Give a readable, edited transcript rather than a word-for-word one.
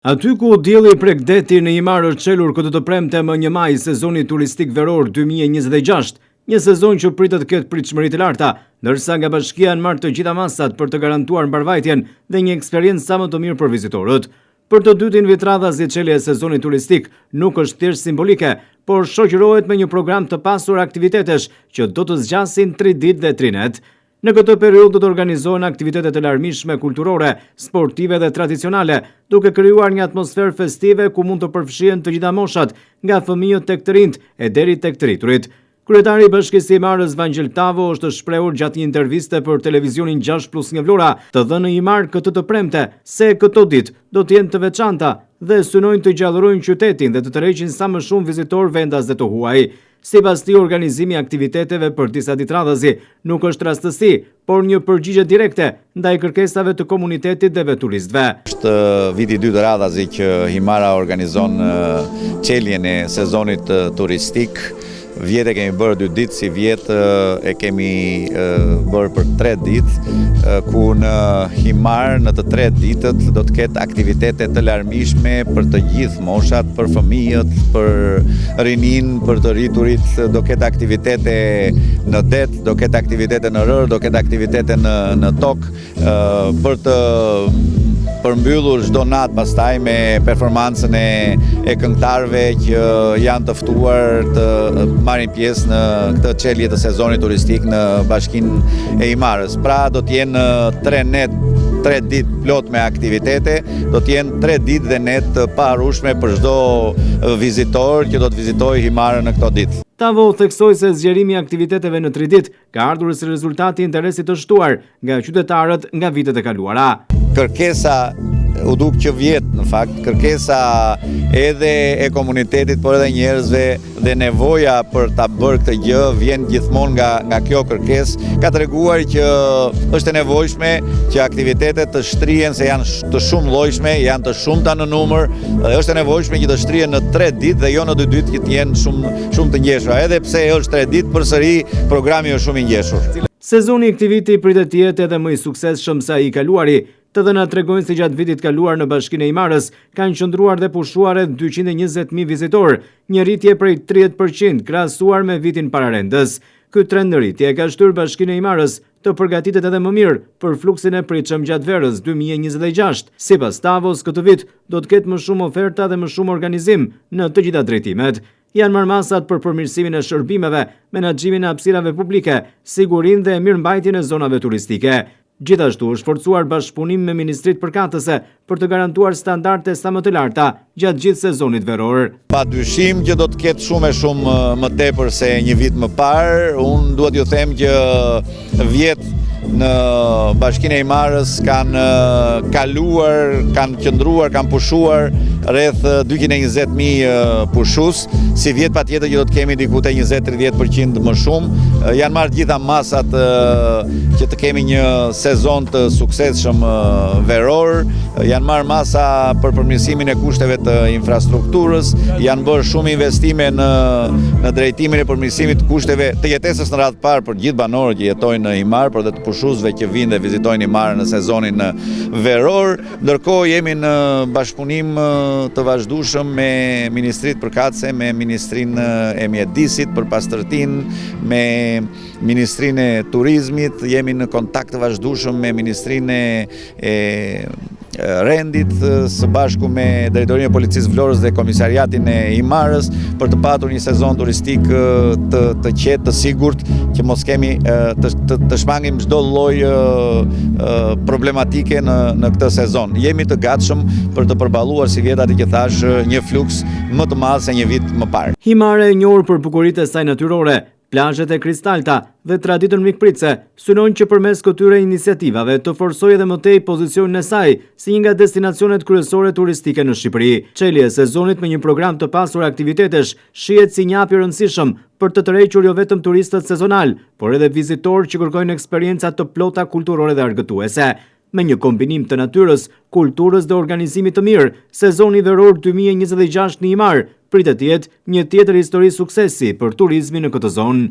Aty ku dielli prek deti në Himar është çelur këtë të premte më 1 maj sezoni turistik veror 2026, një sezon që pritet të ketë pritshmëri të larta, ndërsa nga bashkia janë marrë të gjitha masat për të garantuar mbarvajtjen dhe një eksperiencë sa më të mirë për vizitorët. Për të dytin vit radha zgjedhjelja e sezonit turistik nuk është thjesht simbolike, por shoqërohet me një program të pasur aktivitetesh që do të zgjasin 3 ditë dhe 3 net. Në këtë periudhë do të organizohen aktivitete të larmishme kulturore, sportive dhe tradicionale, duke krijuar një atmosferë festive ku mund të përfshihen të gjitha moshat, nga fëmijët tek të rinjt e deri tek të rriturit. Kryetari i Bashkisë së Himarës Vangel Tavo është shprehur gjatë një interviste për televizionin 6+1 Vlora të dhënë në Himar këtë të premte se këto ditë do të jenë të veçanta dhe synojnë të gjallërojnë qytetin dhe të tërheqin sa më shumë vizitorë vendas dhe të huaj. Sipas tij, organizimi i aktiviteteve për disa ditë radhazi nuk është rastësi, por një përgjigje direkte ndaj kërkesave të komunitetit dhe veturistëve. Është viti i dytë radhazi që Himara organizon çeljen e sezonit turistik. Vjetë e kemi bërë 2 ditë, si vjetë e kemi bërë për 3 ditë, ku në Himar në të 3 ditët do të ketë aktivitete të larmishme për të gjithë moshat, për fëmijët, për rinin, për të rriturit, do ketë aktivitete në det, do ketë aktivitete në rër, do ketë aktivitete në tokë, për të përmbyllur çdo natë pastaj me performancën e këngëtarëve që janë të ftuar të marrin pjesë në këtë çelje të sezonit turistik në bashkinë e Himarës. Pra do të jenë 3 ditë plot me aktivitete, do të jenë 3 ditë dhe net të parushme për çdo vizitor që do të vizitojë Himarën në këto ditë. Tavo theksoi se zgjerimi i aktiviteteve në 3 ditë ka ardhur si rezultat i interesit të shtuar nga qytetarët nga vitet e kaluara. Kërkesa u duk që vjet, në fakt, kërkesa edhe e komunitetit, por edhe njerëzve dhe nevoja për ta bërë këtë gjë vjen gjithmonë nga kjo kërkesë. Ka treguar që është e nevojshme që aktivitetet të shtrihen, se janë të shumë llojshme, janë të shumta në numër, dhe është e nevojshme që të shtrihen në 3 ditë dhe jo në 2 ditë që të jenë shumë të ngjeshura. Edhe pse është 3 ditë, përsëri programi është shumë i ngjeshur. Sezoni i këtij viti pritet të jetë edhe më i suksesshëm se ai i kaluari. Të dhënat tregojnë se gjatë vitit kaluar në bashkinë e Himarës kanë qëndruar dhe pushuar rreth 220.000 vizitorë, një rritje prej 30% krahasuar me vitin pararendës. Ky trend në rritje ka shtyrë bashkinë e Himarës të përgatitet edhe më mirë për fluksin e pritshëm gjatë verës 2026. Sipas Tavos, këtë vit do të ketë më shumë oferta dhe më shumë organizim në të gjitha drejtimet. Janë marrë masat për përmirësimin e shërbimeve, menaxhimin e hapësirave publike, sigurinë dhe mirëmbajtjen e zonave turistike. Gjithashtu është forcuar bashkëpunim me ministritë përkatëse për të garantuar standarde sa më të larta gjatë gjithë sezonit veror. Padyshim që do të ketë shumë më tepër se një vit më parë. Unë duhet ju them që vjet në bashkinë e Himarës kanë kaluar, kanë qëndruar, kanë pushuar rreth 220.000 pushues. Si vjet patjetër që do të kemi diku te 20-30% më shumë. Janë marrë gjitha masat që të kemi një sezon të suksesshëm veror. Janë marrë masa për përmirësimin e kushteve të infrastrukturës, janë bërë shumë investime në drejtimin e përmirësimit të kushteve të jetesës në radhë parë për gjithë banorët që jetojnë në Himar, por dhe të pushuesve që vinë dhe vizitojnë Himarën në sezonin veror. Ndërkohë jemi në bashkëpunim të vazhdueshëm me ministritë përkatëse, me ministrinë e mjedisit për pastërtinë, me ministrinë e turizmit, jemi në kontakt të vazhdueshëm me ministrinë e rendit, së bashku me drejtorinë e policisë Vlorës dhe komisariatin e Himarës për të patur një sezon turistik të qetë, të sigurt, që mos kemi të shmangim çdo lloj problematike në këtë sezon. Jemi të gatshëm për të përballuar, si vjet aty që thash, një fluks më të madh se një vit më parë. Himara e njohur për bukuritë e saj natyrore, plazhet e kristalta dhe traditën mikpritse synojnë që përmes këtyre iniciativave të forcojë edhe më tej pozicionin e saj si një nga destinacionet kryesore turistike në Shqipëri. Çelja e sezonit me një program të pasur aktivitetesh shihet si një hap i rëndësishëm për të tërhequr jo vetëm turistët sezonal, por edhe vizitorë që kërkojnë eksperjenca të plota kulturore dhe argëtuese. Me një kombinim të natyrës, kulturës dhe organizimit të mirë, sezoni veror 2026 në Himar pritet të jetë një tjetër histori suksesi për turizmin në këtë zonë.